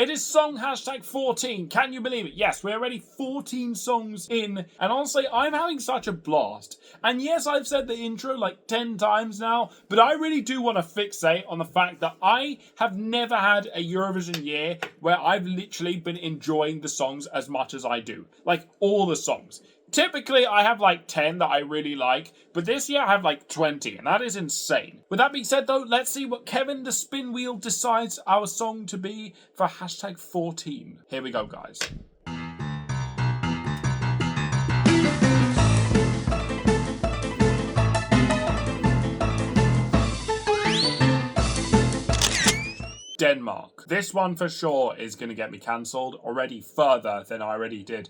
It is song hashtag 14. Can you believe it? Yes, we're already 14 songs in. And honestly, I'm having such a blast. And yes, I've said the intro like 10 times now, but I really do want to fixate on the fact that I have never had a Eurovision year where I've literally been enjoying the songs as much as I do. Like, all the songs. Typically, I have like 10 that I really like, but this year I have like 20, and that is insane. With that being said though, let's see what Kevin the Spin Wheel decides our song to be for hashtag 14. Here we go, guys. Denmark. This one for sure is going to get me cancelled already further than I already did.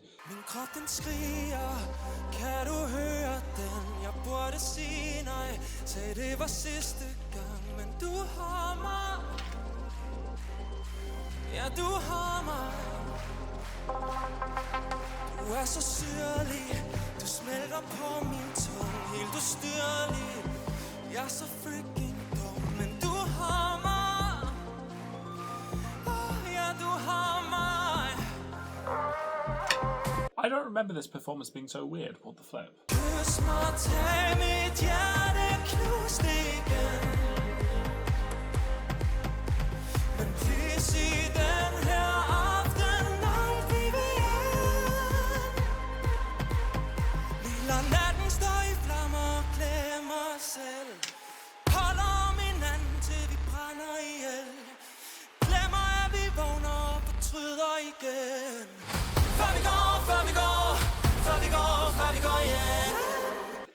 I don't remember this performance being so weird. What the flip?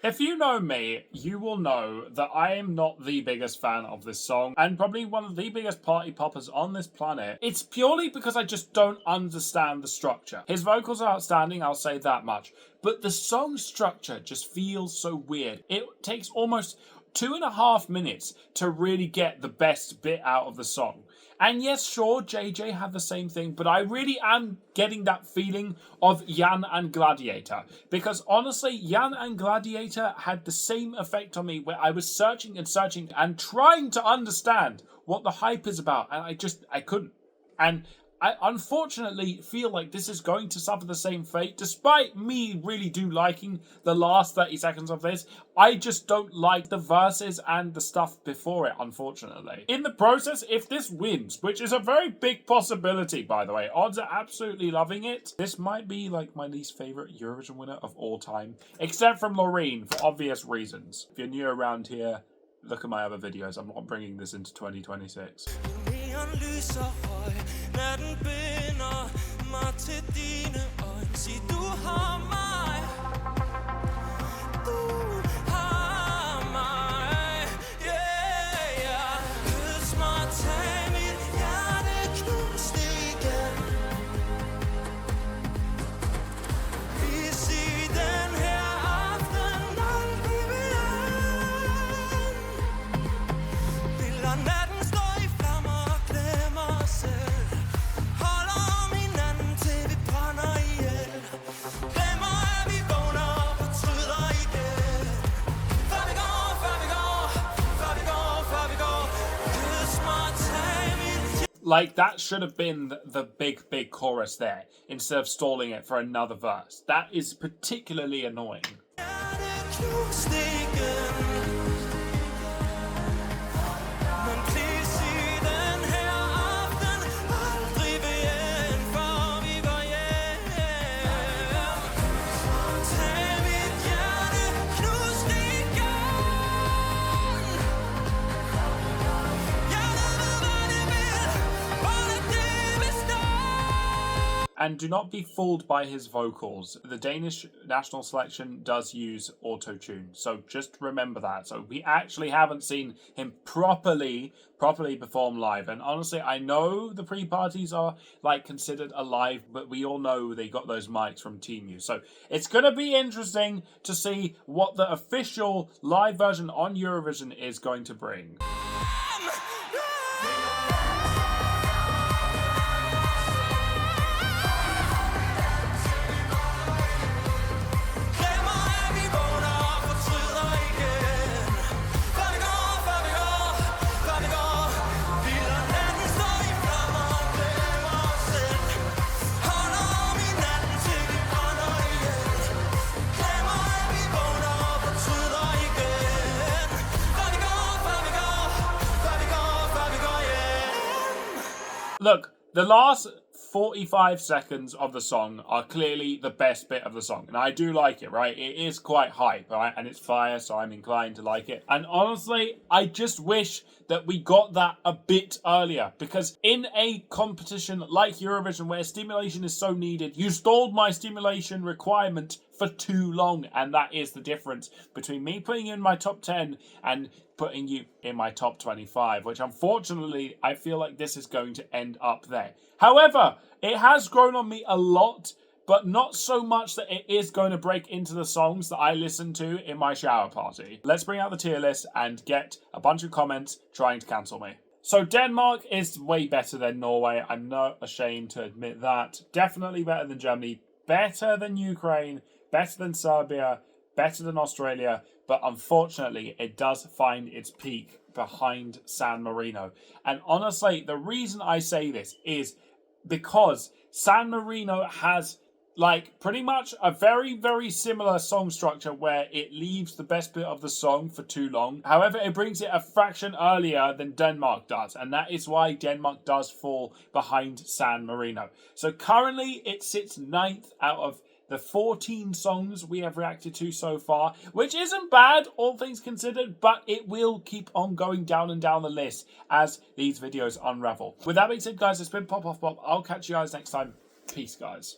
If you know me, you will know that I am not the biggest fan of this song, and probably one of the biggest party poppers on this planet. It's purely because I just don't understand the structure. His vocals are outstanding, I'll say that much, but the song structure just feels so weird. It takes almost 2.5 minutes to really get the best bit out of the song. And yes, sure, JJ had the same thing, but I really am getting that feeling of Jan and Gladiator. Because honestly, Jan and Gladiator had the same effect on me where I was searching and searching and trying to understand what the hype is about. And I couldn't. And I unfortunately feel like this is going to suffer the same fate. Despite me really do liking the last 30 seconds of this, I just don't like the verses and the stuff before it, unfortunately. In the process, if this wins, which is a very big possibility, by the way, odds are absolutely loving it, this might be like my least favourite Eurovision winner of all time, except from Loreen, for obvious reasons. If you're new around here, look at my other videos. I'm not bringing this into 2026. Like, that should have been the big chorus there, instead of stalling it for another verse. That is particularly annoying. And do not be fooled by his vocals. The Danish national selection does use auto-tune, so just remember that. So we actually haven't seen him properly perform live. And honestly, I know the pre-parties are like considered alive, but we all know they got those mics from Team U. So it's going to be interesting to see what the official live version on Eurovision is going to bring. look, the last 45 seconds of the song are clearly the best bit of the song. And I do like it, right? It is quite hype, right? And it's fire, so I'm inclined to like it. And honestly, I just wish that we got that a bit earlier. Because in a competition like Eurovision, where stimulation is so needed, you stalled my stimulation requirement for too long. And that is the difference between me putting you in my top 10 and putting you in my top 25, which unfortunately I feel like this is going to end up there. However, it has grown on me a lot, but not so much that it is going to break into the songs that I listen to in my shower party. Let's bring out the tier list and get a bunch of comments trying to cancel me. So Denmark is way better than Norway. I'm not ashamed to admit that. Definitely better than Germany, better than Ukraine, better than Serbia, better than Australia, but unfortunately it does find its peak behind San Marino. And honestly, the reason I say this is because San Marino has like pretty much a very, very similar song structure where it leaves the best bit of the song for too long. However, it brings it a fraction earlier than Denmark does, and that is why Denmark does fall behind San Marino. So currently it sits 9th out of the 14 songs we have reacted to so far, which isn't bad, all things considered, but it will keep on going down and down the list as these videos unravel. With that being said, guys, it's been Pop Off Pop. I'll catch you guys next time. Peace, guys.